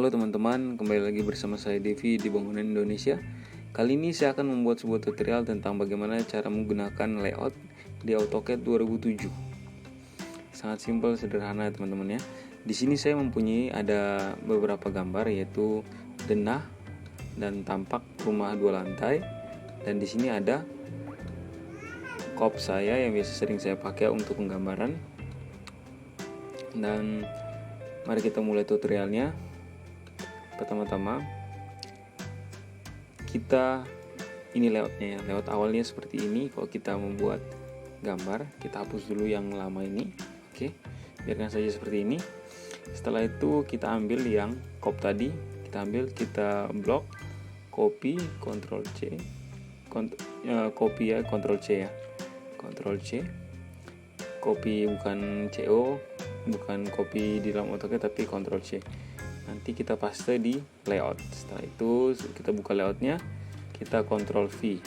Halo teman-teman, kembali lagi bersama saya Devi di Bangunan Indonesia. Kali ini saya akan membuat sebuah tutorial tentang bagaimana cara menggunakan layout di AutoCAD 2007. Sangat simpel, sederhana teman-teman ya. Di sini saya mempunyai ada beberapa gambar, yaitu denah dan tampak rumah 2 lantai. Dan di sini ada kop saya yang biasa sering saya pakai untuk penggambaran. Dan mari kita mulai tutorialnya. Pertama-tama ini layoutnya ya. Layout awalnya seperti ini. Kalau kita membuat gambar, kita hapus dulu yang lama ini. Oke, biarkan saja seperti ini. Setelah itu kita ambil yang kop tadi, kita blok, copy, Ctrl C, copy ya, Ctrl C ya, Ctrl C, copy bukan CO, bukan copy di dalam AutoCAD tapi Ctrl C. Nanti kita paste di layout. Setelah itu kita buka layoutnya, kita Ctrl V,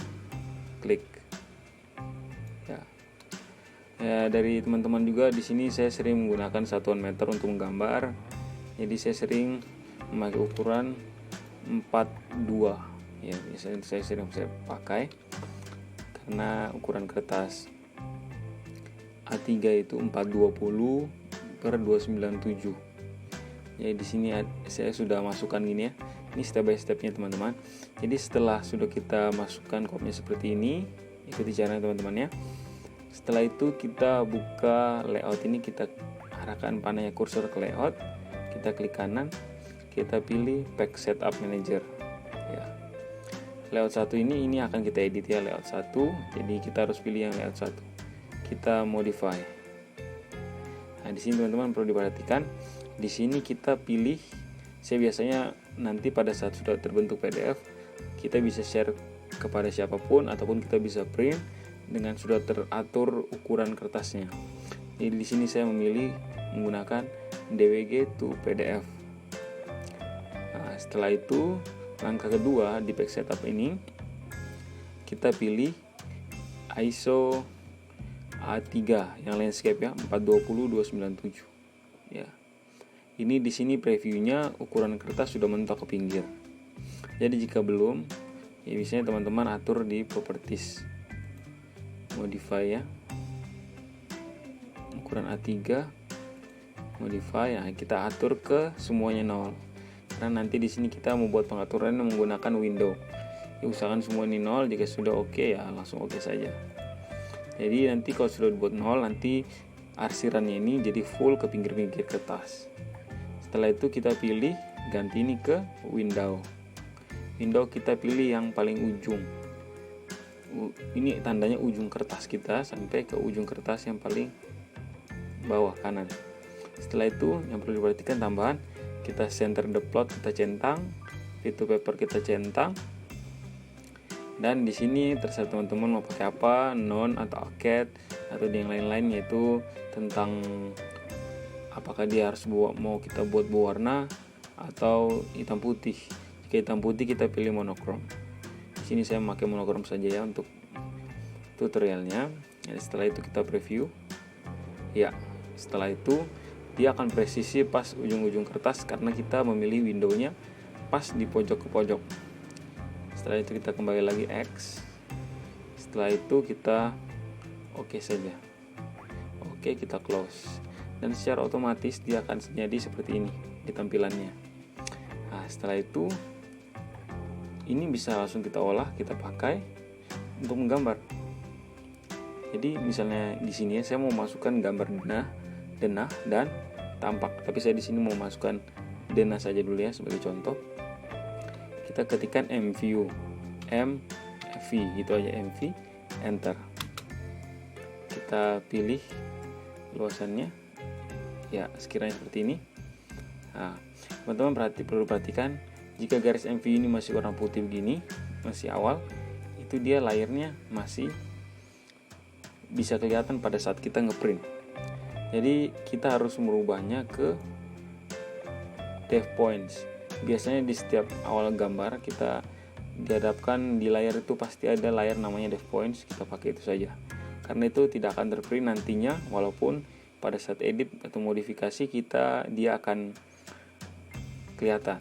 klik. Ya, dari teman-teman juga di sini saya sering menggunakan satuan meter untuk menggambar. Jadi saya sering memakai ukuran 42. Ya, biasanya saya pakai karena ukuran kertas A3 itu 420/297. Ya, di sini saya sudah masukkan gini ya. Ini step by stepnya teman-teman. Jadi setelah sudah kita masukkan kopnya seperti ini, ikuti caranya teman-teman ya. Setelah itu kita buka layout ini, kita arahkan panahnya kursor ke layout, kita klik kanan, kita pilih Pack Setup Manager. Ya. Layout 1 ini akan kita edit ya, layout 1. Jadi kita harus pilih yang layout 1. Kita modify. Nah, di sini teman-teman perlu diperhatikan. Di sini kita pilih, saya biasanya nanti pada saat sudah terbentuk PDF, kita bisa share kepada siapapun ataupun kita bisa print dengan sudah teratur ukuran kertasnya. Jadi di sini saya memilih menggunakan DWG to PDF. Nah, setelah itu langkah kedua di Pack Setup ini, kita pilih ISO A3 yang landscape ya, 420/297. Ya. Ini di sini previewnya ukuran kertas sudah mentok ke pinggir. Jadi jika belum, ya biasanya teman-teman atur di properties, modify ya, ukuran A3, modify ya, kita atur ke semuanya 0. Karena nanti di sini kita membuat pengaturan menggunakan window. Ya, usahakan semua ini 0. Jika sudah oke ya langsung oke saja. Jadi nanti kalau sudah dibuat 0, nanti arsirannya ini jadi full ke pinggir-pinggir kertas. Setelah itu kita pilih ganti ini ke window. Window kita pilih yang paling ujung. Ini tandanya ujung kertas kita sampai ke ujung kertas yang paling bawah kanan. Setelah itu yang perlu diperhatikan tambahan, kita center the plot, kita centang, fit to paper kita centang. Dan di sini terserah teman-teman mau pakai apa, non atau AutoCAD atau yang lain-lain, yaitu tentang apakah dia harus mau kita buat berwarna atau hitam putih. Jika hitam putih kita pilih monokrom. Di sini saya memakai monokrom saja ya untuk tutorialnya. Jadi setelah itu kita preview. Ya, setelah itu dia akan presisi pas ujung-ujung kertas karena kita memilih windownya pas di pojok ke pojok. Setelah itu kita kembali lagi X. Setelah itu kita oke saja. Oke, kita close. Dan secara otomatis dia akan jadi seperti ini di tampilannya. Nah, setelah itu ini bisa langsung kita olah, kita pakai untuk menggambar. Jadi misalnya di sini saya mau masukkan gambar denah dan tampak, tapi saya di sini mau masukkan denah saja dulu ya sebagai contoh. Kita ketikkan MV gitu aja, MV, enter. Kita pilih luasannya. Ya, sekiranya seperti ini. Nah, teman-teman perlu perhatikan, jika garis MV ini masih warna putih begini, masih awal, itu dia layarnya masih bisa kelihatan pada saat kita ngeprint. Jadi kita harus merubahnya ke depth points. Biasanya di setiap awal gambar kita dihadapkan di layar itu pasti ada layar namanya depth points, kita pakai itu saja. Karena itu tidak akan terprint nantinya, walaupun pada saat edit atau modifikasi dia akan kelihatan.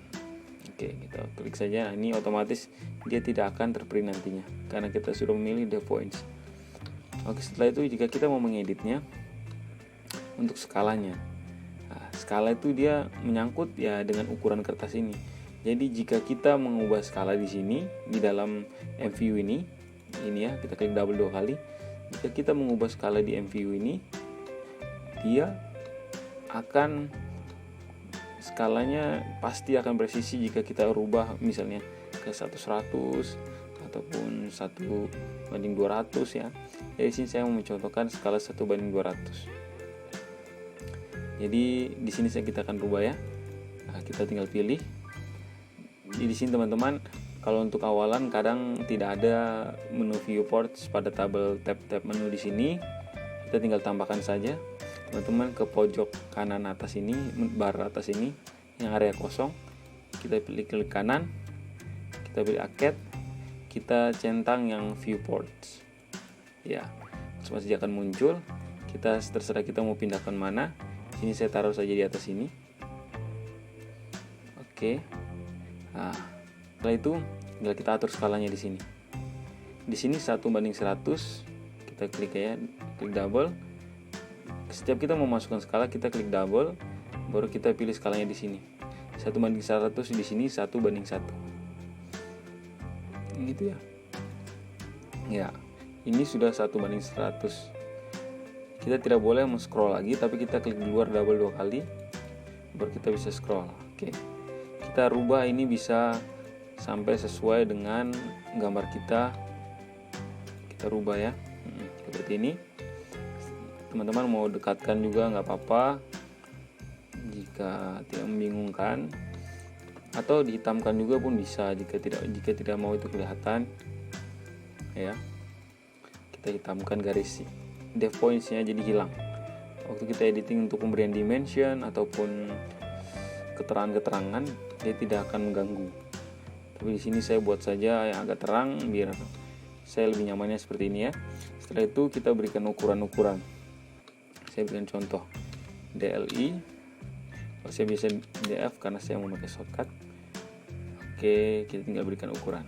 Oke, kita klik saja. Nah, ini otomatis dia tidak akan terprint nantinya karena kita sudah memilih the points. Oke, setelah itu jika kita mau mengeditnya untuk skalanya. Nah, skala itu dia menyangkut ya dengan ukuran kertas ini. Jadi jika kita mengubah skala di sini di dalam MView ini ya, kita klik double 2 kali. Jika kita mengubah skala di MView ini, dia akan skalanya pasti akan presisi jika kita rubah misalnya ke 1/100 ataupun 1/200 ya. Jadi sini saya mau mencontohkan skala 1/200. Jadi di sini kita akan rubah ya. Nah, kita tinggal pilih. Jadi di sini teman-teman, kalau untuk awalan kadang tidak ada menu viewports pada tabel tab menu di sini. Kita tinggal tambahkan saja. Teman-teman ke pojok kanan atas ini, bar atas ini yang area kosong, kita pilih klik kanan, kita pilih arcade, kita centang yang viewports ya, otomatis akan muncul. Kita terserah kita mau pindahkan mana. Sini saya taruh saja di atas ini. Oke. Nah, setelah itu tinggal kita atur skalanya di sini. Di sini 1/100, kita klik ya, klik double. Setiap kita mau masukkan skala, kita klik double, baru kita pilih skalanya di sini. 1/100 di sini 1/1. Gitu ya. Ya, ini sudah 1/100. Kita tidak boleh scroll lagi, tapi kita klik di luar double 2 kali, baru kita bisa scroll. Oke. Kita rubah ini bisa sampai sesuai dengan gambar kita. Kita rubah ya. Seperti ini. Teman-teman mau dekatkan juga nggak apa-apa jika tidak membingungkan, atau dihitamkan juga pun bisa jika tidak mau itu kelihatan ya. Kita hitamkan garis depth points-nya jadi hilang waktu kita editing untuk pemberian dimension ataupun keterangan-keterangan, dia tidak akan mengganggu. Tapi di sini saya buat saja yang agak terang biar saya lebih nyamannya seperti ini ya. Setelah itu kita berikan ukuran-ukuran. Saya berikan contoh DLI. Kalau saya bisa DF karena saya memakai shortcut. Oke, kita tinggal berikan ukuran.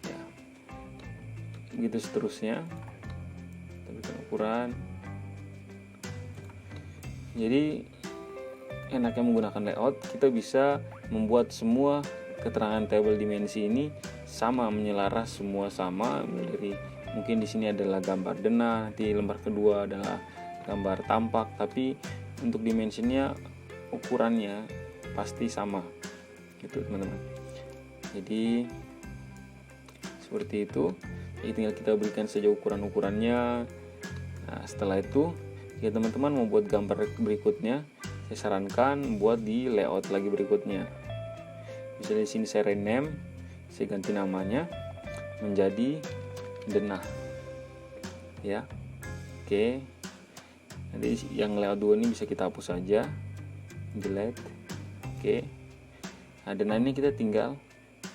Ya. Begitu seterusnya. Kita berikan ukuran. Jadi enaknya menggunakan layout, kita bisa membuat semua keterangan tabel dimensi ini sama, menyelaras semua sama. Dari mungkin di sini adalah gambar denah, di lembar kedua adalah gambar tampak, tapi untuk dimensinya, ukurannya pasti sama, gitu teman-teman. Jadi seperti itu. Jadi tinggal kita berikan saja ukuran-ukurannya. Nah, setelah itu, jika teman-teman mau buat gambar berikutnya, saya sarankan buat di layout lagi berikutnya. Misalnya di sini saya rename, saya ganti namanya menjadi denah ya. Oke, nanti yang layout 2 ini bisa kita hapus saja, delete. Oke, nah denah ini kita tinggal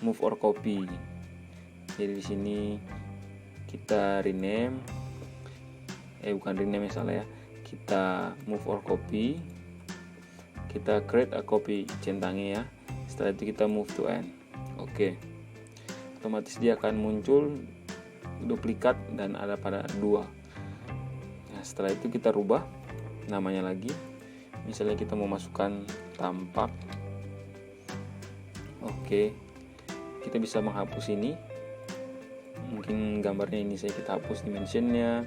move or copy. Jadi di sini kita rename, bukan rename salah ya, kita move or copy, kita create a copy, centangnya ya. Setelah itu kita move to end. Oke, otomatis dia akan muncul duplikat dan ada pada 2. Nah, setelah itu kita rubah namanya lagi. Misalnya kita mau masukkan tampak. Oke, kita bisa menghapus ini. Mungkin gambarnya ini saya kita hapus dimensionnya.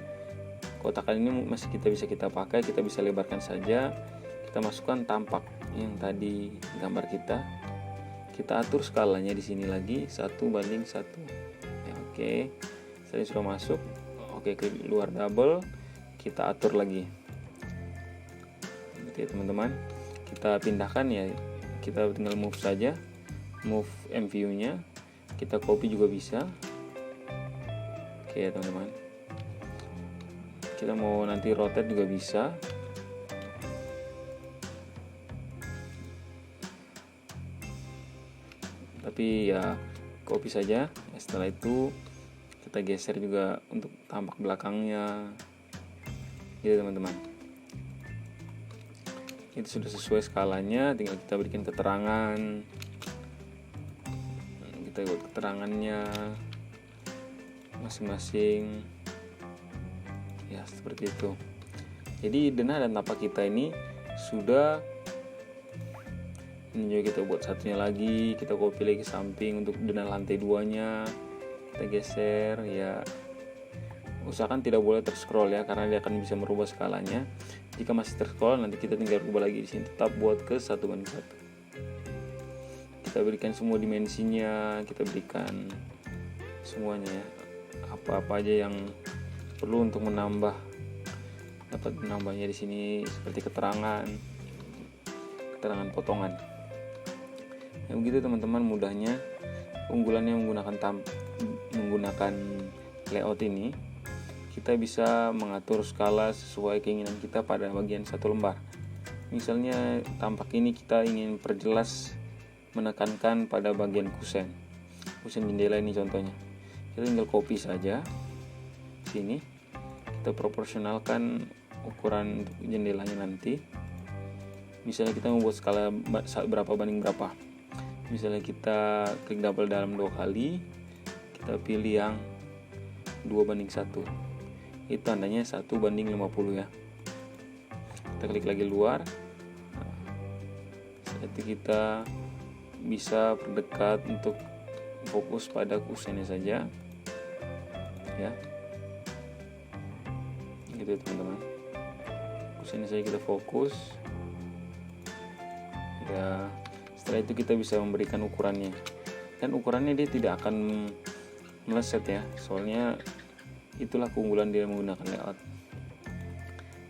Kotakan ini masih bisa kita pakai, kita bisa lebarkan saja. Kita masukkan tampak yang tadi gambar kita. Kita atur skalanya di sini lagi 1/1. Ya, oke. Saya sudah masuk. Oke, klik luar double. Kita atur lagi. Oke, teman-teman. Kita pindahkan ya. Kita tinggal move saja. Move MView-nya. Kita copy juga bisa. Oke, teman-teman. Kita mau nanti rotate juga bisa. Tapi ya copy saja. Setelah itu kita geser juga untuk tampak belakangnya, gitu teman-teman. Itu sudah sesuai skalanya, tinggal kita berikan keterangan. Kita buat keterangannya masing-masing. Ya, seperti itu. Jadi denah dan tapak kita ini sudah. Ini juga kita buat satunya lagi, kita copy lagi ke samping untuk denah lantai 2-nya. Kita geser ya. Usahakan tidak boleh terscroll ya, karena dia akan bisa merubah skalanya. Jika masih terscroll, nanti kita tinggal rubah lagi di sini. Tetap buat ke 1:1. Kita berikan semua dimensinya, kita berikan semuanya ya. Apa-apa aja yang perlu untuk menambah, dapat menambahnya di sini seperti keterangan potongan. Ya begitu teman-teman mudahnya. Unggulannya menggunakan layout ini, kita bisa mengatur skala sesuai keinginan kita pada bagian satu lembar. Misalnya tampak ini kita ingin perjelas, menekankan pada bagian kusen jendela ini contohnya. Kita tinggal copy saja sini, kita proporsionalkan ukuran untuk jendelanya nanti. Misalnya kita membuat skala berapa banding berapa. Misalnya kita klik double dalam 2 kali, kita pilih yang 2:1. Itu tandanya 1:50 ya. Kita klik lagi luar. Saat itu kita bisa perdekat untuk fokus pada kusennya saja ya. Gitu ya teman-teman. Kusennya saja kita fokus ya. Setelah itu kita bisa memberikan ukurannya, dan ukurannya dia tidak akan meleset ya, soalnya itulah keunggulan dia menggunakan layout.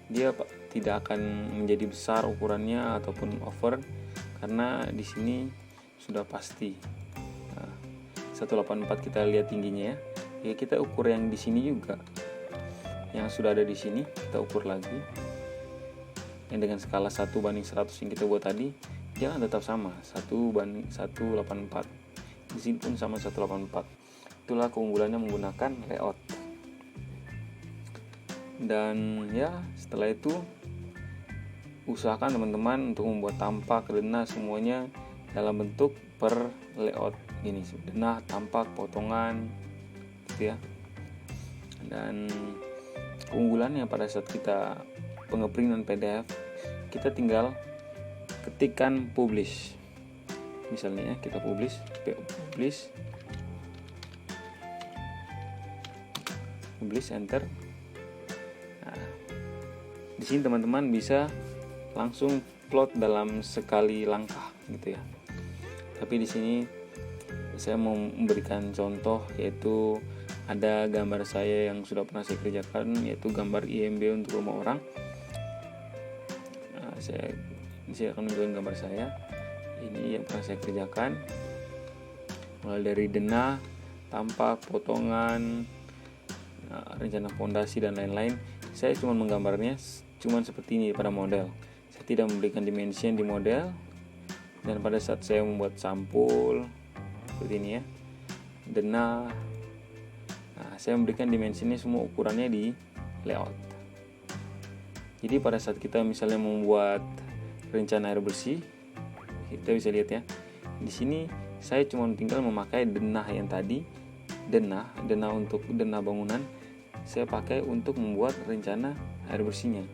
Dia tidak akan menjadi besar ukurannya ataupun over, karena di sini sudah pasti. 184 kita lihat tingginya ya. Kita ukur yang di sini juga, yang sudah ada di sini kita ukur lagi. Yang dengan skala 1:100 yang kita buat tadi, jangan tetap sama 1:184. Di sini pun sama 184. Itulah keunggulannya menggunakan layout. Dan ya setelah itu usahakan teman-teman untuk membuat tampak denah semuanya dalam bentuk per layout ini, denah, tampak, potongan gitu ya. Dan keunggulannya pada saat kita pengeprintan PDF, kita tinggal ketikkan publish. Misalnya kita publish enter. Nah, di sini teman-teman bisa langsung plot dalam sekali langkah gitu ya. Tapi di sini saya mau memberikan contoh, yaitu ada gambar saya yang sudah pernah saya kerjakan, yaitu gambar IMB untuk rumah orang. Nah, saya akan menunjukkan gambar saya. Ini yang pernah saya kerjakan, mulai dari denah, tampak, potongan, rencana fondasi dan lain-lain. Saya cuma menggambarnya cuma seperti ini pada model. Saya tidak memberikan dimensi yang di model. Dan pada saat saya membuat sampul seperti ini ya, denah, saya memberikan dimensinya semua ukurannya di layout. Jadi pada saat kita misalnya membuat rencana air bersih, kita bisa lihat ya. Di sini saya cuma tinggal memakai denah yang tadi, denah untuk denah bangunan. Saya pakai untuk membuat rencana air bersihnya,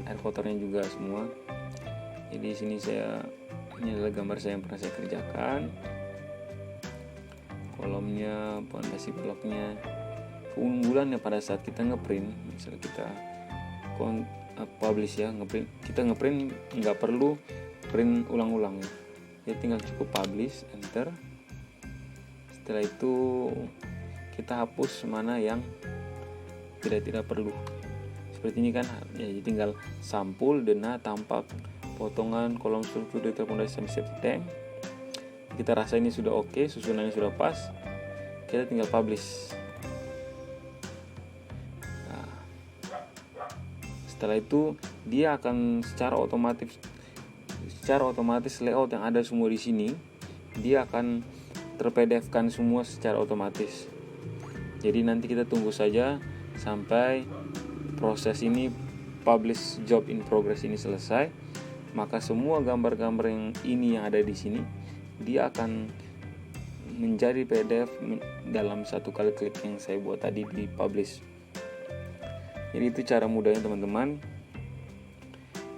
air kotornya juga semua. Jadi di sini ini adalah gambar saya yang pernah saya kerjakan. Kolomnya, fondasi bloknya. Keunggulannya pada saat kita ngeprint, misalnya kita publish ya, kita ngeprint nggak perlu print ulang-ulang ya. Jadi tinggal cukup publish, enter. Setelah itu kita hapus mana yang tidak perlu. Seperti ini kan ya, jadi tinggal sampul, denah, tampak, potongan, kolom struktur, detail fondasi sampai safety tank. Kita rasa ini sudah oke, susunannya sudah pas. Kita tinggal publish. Nah, setelah itu dia akan secara otomatis layout yang ada semua di sini dia akan ter-PDF-kan semua secara otomatis. Jadi nanti kita tunggu saja sampai proses ini publish job in progress ini selesai, maka semua gambar-gambar yang ada di sini dia akan menjadi PDF dalam satu kali klik yang saya buat tadi di publish. Jadi itu cara mudahnya teman-teman.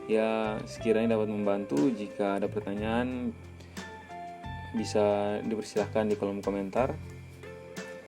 Ya sekiranya dapat membantu. Jika ada pertanyaan bisa dipersilahkan di kolom komentar.